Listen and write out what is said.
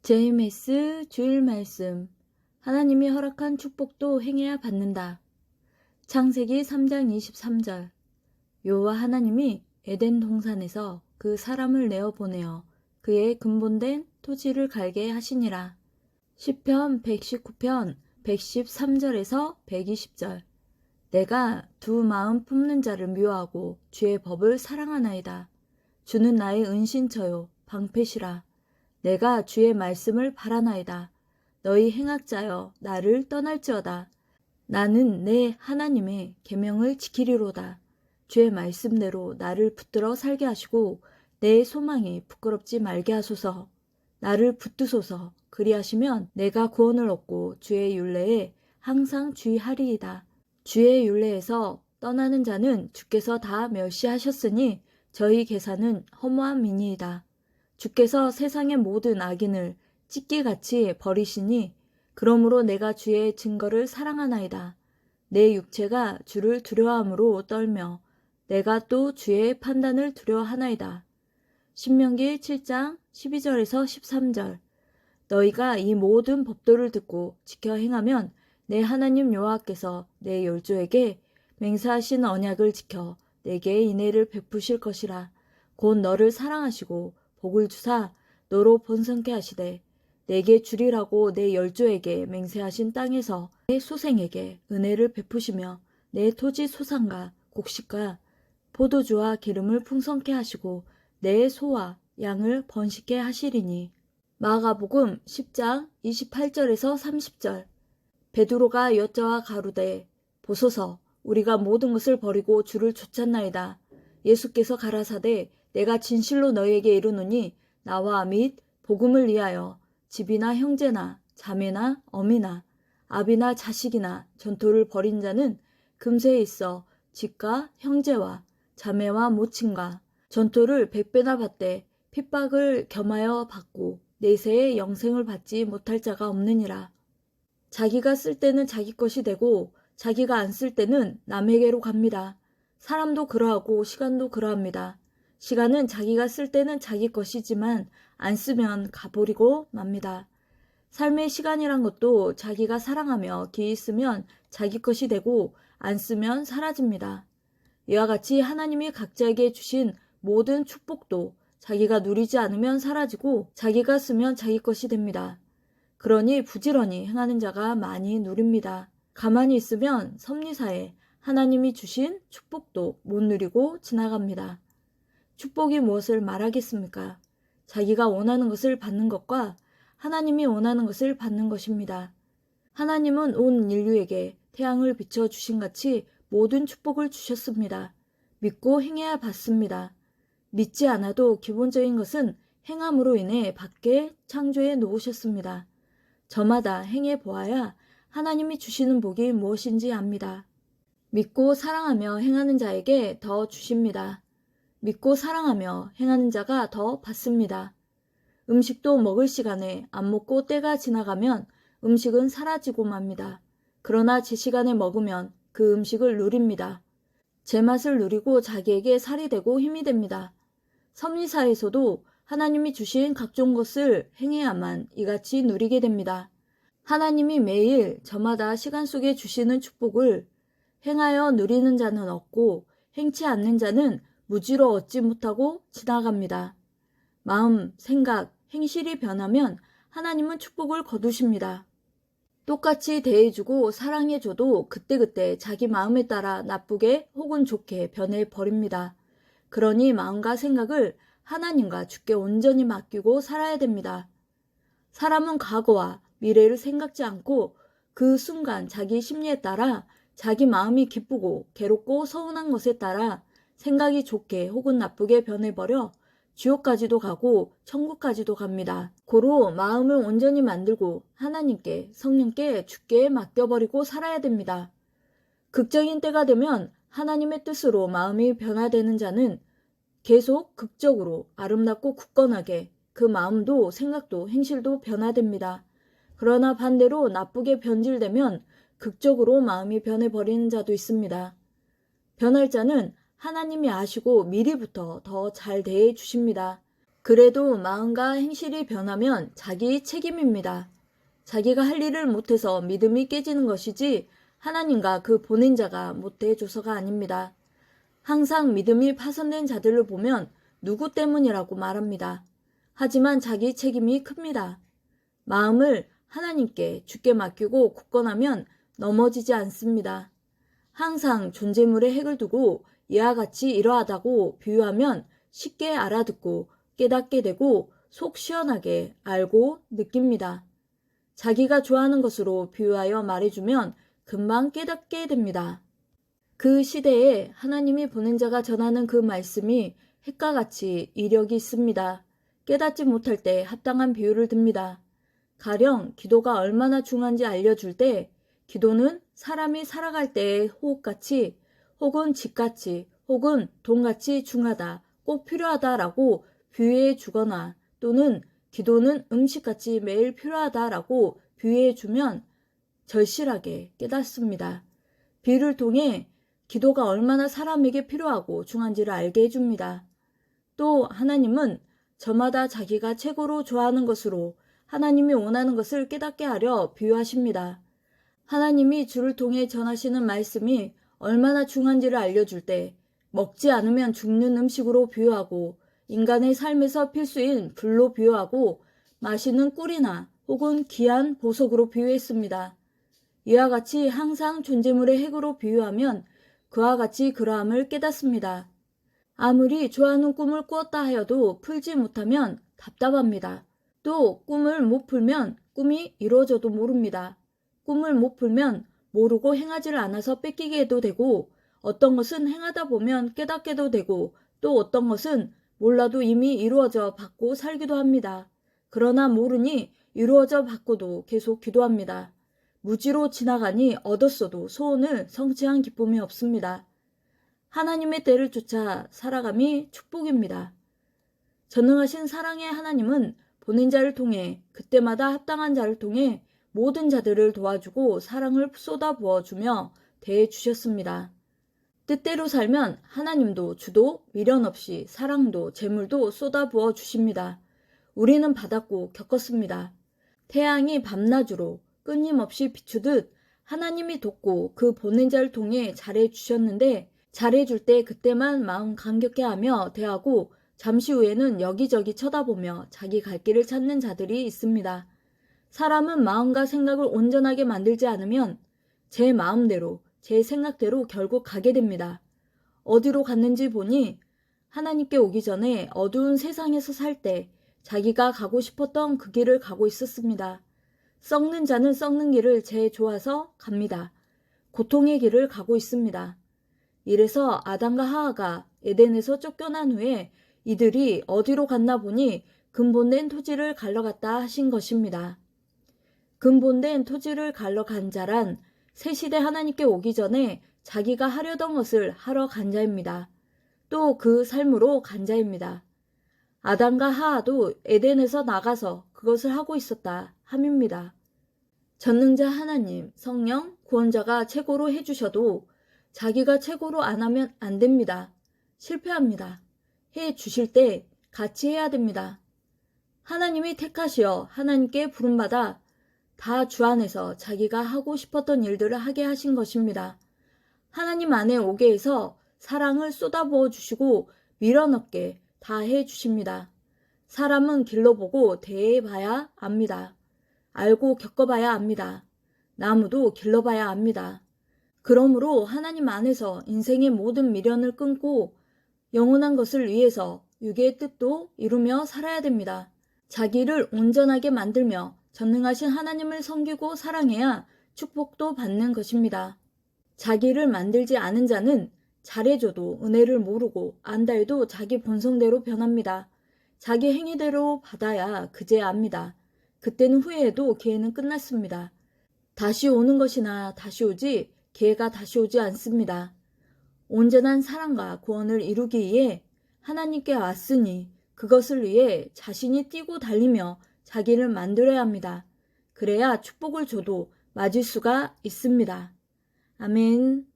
JMS 주일 말씀. 하나님이 허락한 축복도 행해야 받는다. 창세기 3장 23절. 여호와 하나님이 에덴 동산에서 그 사람을 내어 보내어 그의 근본된 토지를 갈게 하시니라. 시편 119편 113절에서 120절. 내가 두 마음 품는 자를 미워하고 주의 법을 사랑하나이다. 주는 나의 은신처요 방패시라. 내가 주의 말씀을 바라나이다. 너희 행악자여 나를 떠날지어다. 나는 내 하나님의 계명을 지키리로다. 주의 말씀대로 나를 붙들어 살게 하시고 내 소망이 부끄럽지 말게 하소서. 나를 붙드소서. 그리하시면 내가 구원을 얻고 주의 율례에 항상 주의하리이다. 주의 율례에서 떠나는 자는 주께서 다 멸시하셨으니 저희 계산은 허무한 민이이다. 주께서 세상의 모든 악인을 찢기같이 버리시니 그러므로 내가 주의 증거를 사랑하나이다. 내 육체가 주를 두려워함으로 떨며 내가 또 주의 판단을 두려워하나이다. 신명기 7장 12절에서 13절. 너희가 이 모든 법도를 듣고 지켜 행하면 내 하나님 여호와께서 내 열조에게 맹세하신 언약을 지켜 내게 인애를 베푸실 것이라. 곧 너를 사랑하시고 복을 주사 너로 번성케 하시되 내게 주리라고 내 열조에게 맹세하신 땅에서 내 소생에게 은혜를 베푸시며 내 토지 소산과 곡식과 포도주와 기름을 풍성케 하시고 내 소와 양을 번식케 하시리니. 마가복음 10장 28절에서 30절. 베드로가 여자와 가로되 보소서 우리가 모든 것을 버리고 주를 쫓았나이다. 예수께서 가라사대 내가 진실로 너희에게 이르노니 나와 및 복음을 위하여 집이나 형제나 자매나 어미나 아비나 자식이나 전토를 벌인 자는 금세에 있어 집과 형제와 자매와 모친과 전토를 100배나 받되 핍박을 겸하여 받고 내세에 영생을 받지 못할 자가 없느니라. 자기가 쓸 때는 자기 것이 되고 자기가 안 쓸 때는 남에게로 갑니다. 사람도 그러하고 시간도 그러합니다. 시간은 자기가 쓸 때는 자기 것이지만 안 쓰면 가버리고 맙니다. 삶의 시간이란 것도 자기가 사랑하며 기이 쓰면 자기 것이 되고 안 쓰면 사라집니다. 이와 같이 하나님이 각자에게 주신 모든 축복도 자기가 누리지 않으면 사라지고 자기가 쓰면 자기 것이 됩니다. 그러니 부지런히 행하는 자가 많이 누립니다. 가만히 있으면 섭리사에 하나님이 주신 축복도 못 누리고 지나갑니다. 축복이 무엇을 말하겠습니까? 자기가 원하는 것을 받는 것과 하나님이 원하는 것을 받는 것입니다. 하나님은 온 인류에게 태양을 비춰 주신 같이 모든 축복을 주셨습니다. 믿고 행해야 받습니다. 믿지 않아도 기본적인 것은 행함으로 인해 받게 창조해 놓으셨습니다. 저마다 행해 보아야 하나님이 주시는 복이 무엇인지 압니다. 믿고 사랑하며 행하는 자에게 더 주십니다. 믿고 사랑하며 행하는 자가 더 받습니다. 음식도 먹을 시간에 안 먹고 때가 지나가면 음식은 사라지고 맙니다. 그러나 제 시간에 먹으면 그 음식을 누립니다. 제 맛을 누리고 자기에게 살이 되고 힘이 됩니다. 섭리사에서도 하나님이 주신 각종 것을 행해야만 이같이 누리게 됩니다. 하나님이 매일 저마다 시간 속에 주시는 축복을 행하여 누리는 자는 없고 행치 않는 자는 무지로 얻지 못하고 지나갑니다. 마음, 생각, 행실이 변하면 하나님은 축복을 거두십니다. 똑같이 대해주고 사랑해줘도 그때그때 자기 마음에 따라 나쁘게 혹은 좋게 변해버립니다. 그러니 마음과 생각을 하나님과 주께 온전히 맡기고 살아야 됩니다. 사람은 과거와 미래를 생각지 않고 그 순간 자기 심리에 따라 자기 마음이 기쁘고 괴롭고 서운한 것에 따라 생각이 좋게 혹은 나쁘게 변해버려 지옥까지도 가고 천국까지도 갑니다. 고로 마음을 온전히 만들고 하나님께 성령께 주께 맡겨버리고 살아야 됩니다. 극적인 때가 되면 하나님의 뜻으로 마음이 변화되는 자는 계속 극적으로 아름답고 굳건하게 그 마음도 생각도 행실도 변화됩니다. 그러나 반대로 나쁘게 변질되면 극적으로 마음이 변해버리는 자도 있습니다. 변할 자는 하나님이 아시고 미리부터 더 잘 대해 주십니다. 그래도 마음과 행실이 변하면 자기 책임입니다. 자기가 할 일을 못해서 믿음이 깨지는 것이지 하나님과 그 보낸 자가 못해줘서가 아닙니다. 항상 믿음이 파손된 자들을 보면 누구 때문이라고 말합니다. 하지만 자기 책임이 큽니다. 마음을 하나님께 주께 맡기고 굳건하면 넘어지지 않습니다. 항상 존재물에 핵을 두고 이와 같이 이러하다고 비유하면 쉽게 알아듣고 깨닫게 되고 속 시원하게 알고 느낍니다. 자기가 좋아하는 것으로 비유하여 말해주면 금방 깨닫게 됩니다. 그 시대에 하나님이 보낸 자가 전하는 그 말씀이 핵과 같이 이력이 있습니다. 깨닫지 못할 때 합당한 비유를 듭니다. 가령 기도가 얼마나 중요한지 알려줄 때 기도는 사람이 살아갈 때의 호흡같이 혹은 집같이 혹은 돈같이 중하다, 꼭 필요하다라고 비유해 주거나 또는 기도는 음식같이 매일 필요하다라고 비유해 주면 절실하게 깨닫습니다. 비유를 통해 기도가 얼마나 사람에게 필요하고 중요한지를 알게 해줍니다. 또 하나님은 저마다 자기가 최고로 좋아하는 것으로 하나님이 원하는 것을 깨닫게 하려 비유하십니다. 하나님이 주를 통해 전하시는 말씀이 얼마나 중요한지를 알려줄 때 먹지 않으면 죽는 음식으로 비유하고 인간의 삶에서 필수인 불로 비유하고 마시는 꿀이나 혹은 귀한 보석으로 비유했습니다. 이와 같이 항상 존재물의 핵으로 비유하면 그와 같이 그러함을 깨닫습니다. 아무리 좋아하는 꿈을 꾸었다 하여도 풀지 못하면 답답합니다. 또 꿈을 못 풀면 꿈이 이루어져도 모릅니다. 꿈을 못 풀면 모르고 행하지를 않아서 뺏기게도 되고 어떤 것은 행하다 보면 깨닫게도 되고 또 어떤 것은 몰라도 이미 이루어져 받고 살기도 합니다. 그러나 모르니 이루어져 받고도 계속 기도합니다. 무지로 지나가니 얻었어도 소원을 성취한 기쁨이 없습니다. 하나님의 때를 쫓아 살아감이 축복입니다. 전능하신 사랑의 하나님은 보낸 자를 통해 그때마다 합당한 자를 통해 모든 자들을 도와주고 사랑을 쏟아부어주며 대해주셨습니다. 뜻대로 살면 하나님도 주도 미련 없이 사랑도 재물도 쏟아부어 주십니다. 우리는 받았고 겪었습니다. 태양이 밤낮으로 끊임없이 비추듯 하나님이 돕고 그 보낸 자를 통해 잘해주셨는데 잘해줄 때 그때만 마음 감격해 하며 대하고 잠시 후에는 여기저기 쳐다보며 자기 갈 길을 찾는 자들이 있습니다. 사람은 마음과 생각을 온전하게 만들지 않으면 제 마음대로 제 생각대로 결국 가게 됩니다. 어디로 갔는지 보니 하나님께 오기 전에 어두운 세상에서 살 때 자기가 가고 싶었던 그 길을 가고 있었습니다. 썩는 자는 썩는 길을 제 좋아서 갑니다. 고통의 길을 가고 있습니다. 이래서 아담과 하하가 에덴에서 쫓겨난 후에 이들이 어디로 갔나 보니 근본된 토지를 갈러 갔다 하신 것입니다. 근본된 토지를 갈러 간 자란 새 시대 하나님께 오기 전에 자기가 하려던 것을 하러 간 자입니다. 또 그 삶으로 간 자입니다. 아담과 하하도 에덴에서 나가서 그것을 하고 있었다 함입니다. 전능자 하나님, 성령, 구원자가 최고로 해주셔도 자기가 최고로 안 하면 안 됩니다. 실패합니다. 해 주실 때 같이 해야 됩니다. 하나님이 택하시어 하나님께 부름받아 다 주 안에서 자기가 하고 싶었던 일들을 하게 하신 것입니다. 하나님 안에 오게 해서 사랑을 쏟아부어 주시고 밀어넣게 다 해주십니다. 사람은 길로 보고 대해봐야 압니다. 알고 겪어봐야 압니다. 나무도 길러봐야 압니다. 그러므로 하나님 안에서 인생의 모든 미련을 끊고 영원한 것을 위해서 육의 뜻도 이루며 살아야 됩니다. 자기를 온전하게 만들며 전능하신 하나님을 섬기고 사랑해야 축복도 받는 것입니다. 자기를 만들지 않은 자는 잘해줘도 은혜를 모르고 안다 해도 자기 본성대로 변합니다. 자기 행위대로 받아야 그제야 압니다. 그때는 후회해도 기회는 끝났습니다. 다시 오는 것이나 다시 오지 기회가 다시 오지 않습니다. 온전한 사랑과 구원을 이루기 위해 하나님께 왔으니 그것을 위해 자신이 뛰고 달리며 자기를 만들어야 합니다. 그래야 축복을 줘도 맞을 수가 있습니다. 아멘.